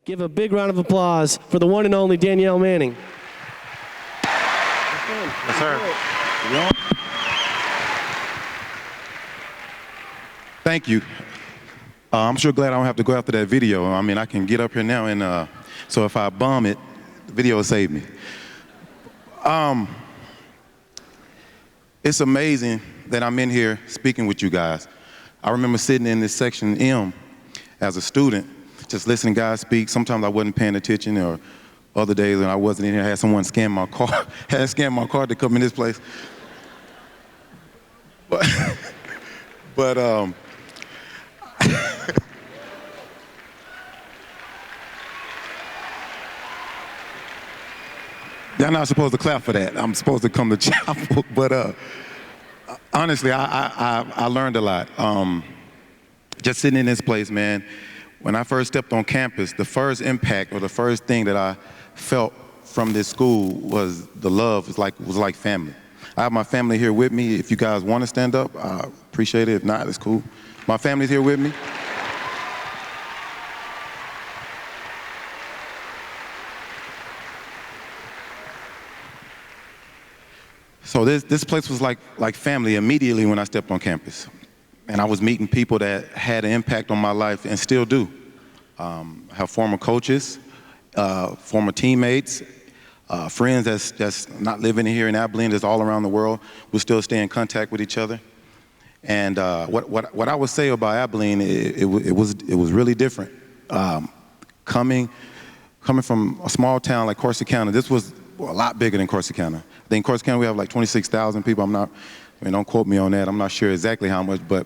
Give a big round of applause for the one and only Danieal Manning. Yes, sir. Thank you. I'm sure glad I don't have to go after that video. I mean, I can get up here now, and so if I bomb it, the video will save me. It's amazing that I'm in here speaking with you guys. I remember sitting in this section M as a student, just listening to guys speak. Sometimes I wasn't paying attention, or other days when I wasn't in here, I had someone scan my car, had scanned my card to come in this place. But y'all not supposed to clap for that. I'm supposed to come to chapel. But honestly, I learned a lot. Just sitting in this place, man. When I first stepped on campus, the first impact or the first thing that I felt from this school was the love. Was like family. I have my family here with me. If you guys want to stand up, I appreciate it. If not, it's cool. My family's here with me. So this place was like family immediately when I stepped on campus. And I was meeting people that had an impact on my life and still do. I have former coaches, former teammates, friends that's not living here in Abilene, that's all around the world. We still stay in contact with each other. And what I would say about Abilene, it was really different. Coming from a small town like Corsicana, this was a lot bigger than Corsicana. I think in Corsicana we have like 26,000 people. Don't quote me on that. I'm not sure exactly how much, but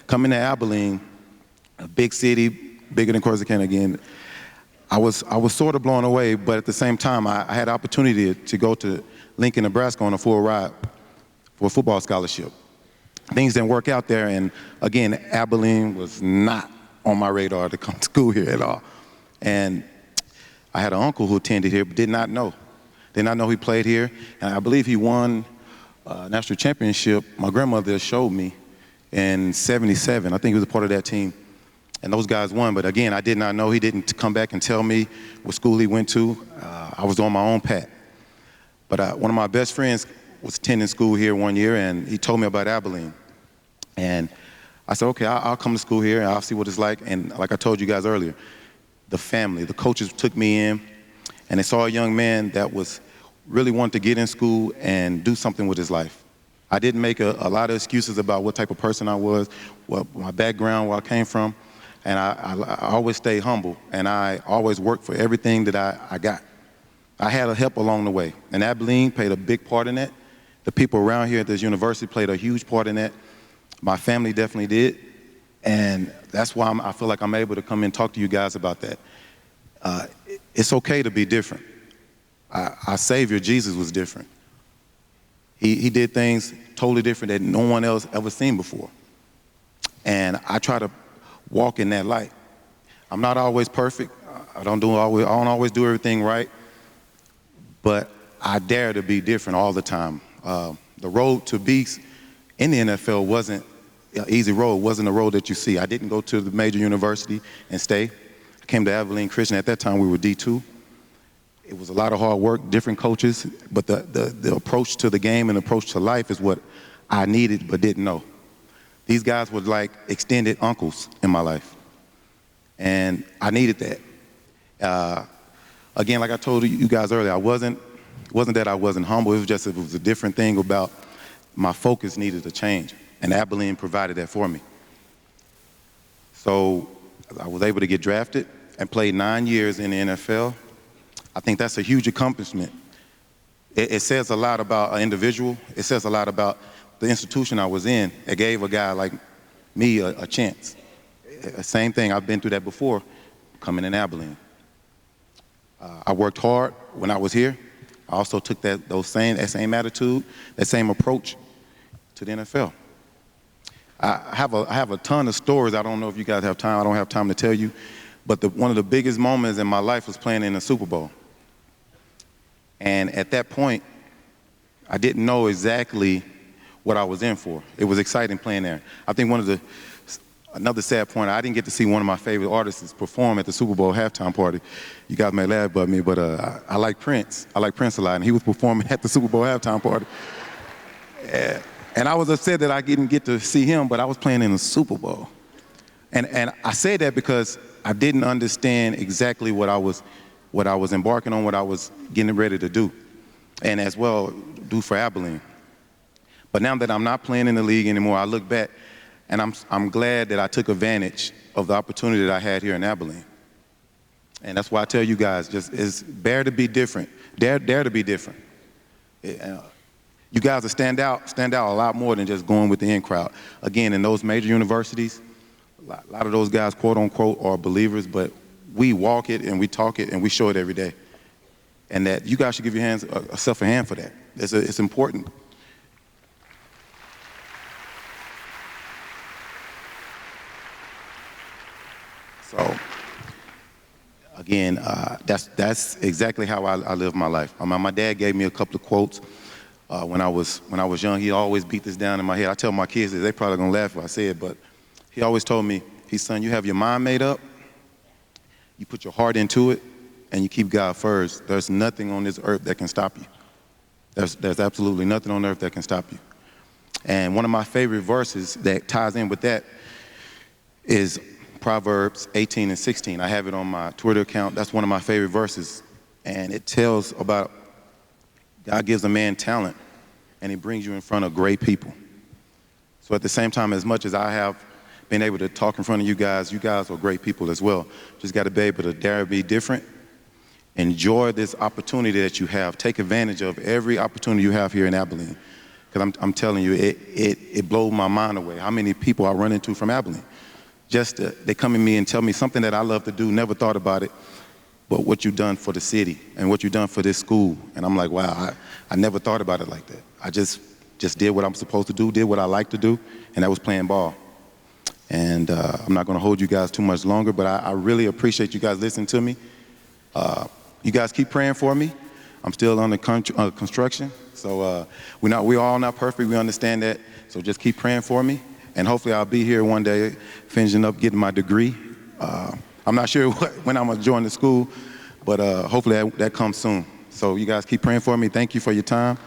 coming to Abilene, a big city, bigger than Corsicana again, I was sort of blown away, but at the same time, I had the opportunity to go to Lincoln, Nebraska on a full ride for a football scholarship. Things didn't work out there, and again, Abilene was not on my radar to come to school here at all. And I had an uncle who attended here, but did not know he played here, and I believe he won national championship. My grandmother showed me in '77. I think he was a part of that team. And those guys won, but again, I did not know. He didn't come back and tell me what school he went to. I was on my own path. But one of my best friends was attending school here one year, and he told me about Abilene. And I said, okay, I'll come to school here, and I'll see what it's like. And like I told you guys earlier, the family, the coaches took me in, and they saw a young man that was really wanted to get in school and do something with his life. I didn't make a lot of excuses about what type of person I was, what my background, where I came from. And I always stayed humble, and I always worked for everything that I got. I had help along the way, and Abilene played a big part in that. The people around here at this university played a huge part in that. My family definitely did, and that's why I feel like I'm able to come and talk to you guys about that. It's okay to be different. Our Savior, Jesus, was different. He did things totally different that no one else ever seen before. And I try to walk in that light. I'm not always perfect. I don't always do everything right, but I dare to be different all the time. The road to be in the NFL wasn't an easy road. It wasn't a road that you see. I didn't go to the major university and stay. I came to Abilene Christian. At that time, we were D2. It was a lot of hard work, different coaches, but the approach to the game and approach to life is what I needed but didn't know. These guys were like extended uncles in my life, and I needed that. Again, like I told you guys earlier, it wasn't that I wasn't humble. It was a different thing about my focus needed to change, and Abilene provided that for me. So I was able to get drafted and played 9 years in the NFL. I think that's a huge accomplishment. It says a lot about an individual. It says a lot about the institution I was in. It gave a guy like me a chance. Same thing, I've been through that before, coming in Abilene. I worked hard when I was here. I also took that same attitude, that same approach to the NFL. I have a ton of stories. I don't know if you guys have time. I don't have time to tell you. But one of the biggest moments in my life was playing in the Super Bowl. And at that point, I didn't know exactly what I was in for. It was exciting playing there. I think one of the Another sad point, I didn't get to see one of my favorite artists perform at the Super Bowl halftime party. You guys may laugh about me, but I like Prince. I like Prince a lot, and he was performing at the Super Bowl halftime party. And I was upset that I didn't get to see him, but I was playing in the Super Bowl. And I say that because I didn't understand exactly what I was embarking on, what I was getting ready to do, and as well do for Abilene. But now that I'm not playing in the league anymore, I look back, and I'm glad that I took advantage of the opportunity that I had here in Abilene. And that's why I tell you guys, just it's dare to be different. Dare to be different. You guys will stand out a lot more than just going with the in crowd. Again, in those major universities, a lot of those guys, quote unquote, are believers, but we walk it and we talk it and we show it every day. And that you guys should give yourself a hand for that. It's important. So, again, that's exactly how I live my life. My dad gave me a couple of quotes when I was young. He always beat this down in my head. I tell my kids this, they probably gonna laugh if I say it, but he always told me, son, you have your mind made up, you put your heart into it, and you keep God first. There's nothing on this earth that can stop you. There's absolutely nothing on earth that can stop you. And one of my favorite verses that ties in with that is Proverbs 18 and 16. I have it on my Twitter account. That's one of my favorite verses. And it tells about God gives a man talent, and he brings you in front of great people. So at the same time, as much as I have been able to talk in front of you guys are great people as well. Just got to be able to dare to be different. Enjoy this opportunity that you have. Take advantage of every opportunity you have here in Abilene. Because I'm telling you, it blows my mind away how many people I run into from Abilene. They come to me and tell me something that I love to do, never thought about it, but what you've done for the city and what you've done for this school. And I'm like, wow, I never thought about it like that. I just did what I'm supposed to do, did what I like to do, and that was playing ball. And I'm not gonna hold you guys too much longer, but I really appreciate you guys listening to me. You guys keep praying for me. I'm still on the construction, so we're all not perfect, we understand that, so just keep praying for me. And hopefully I'll be here one day finishing up getting my degree. I'm not sure when I'm gonna join the school, but hopefully that comes soon. So you guys keep praying for me. Thank you for your time.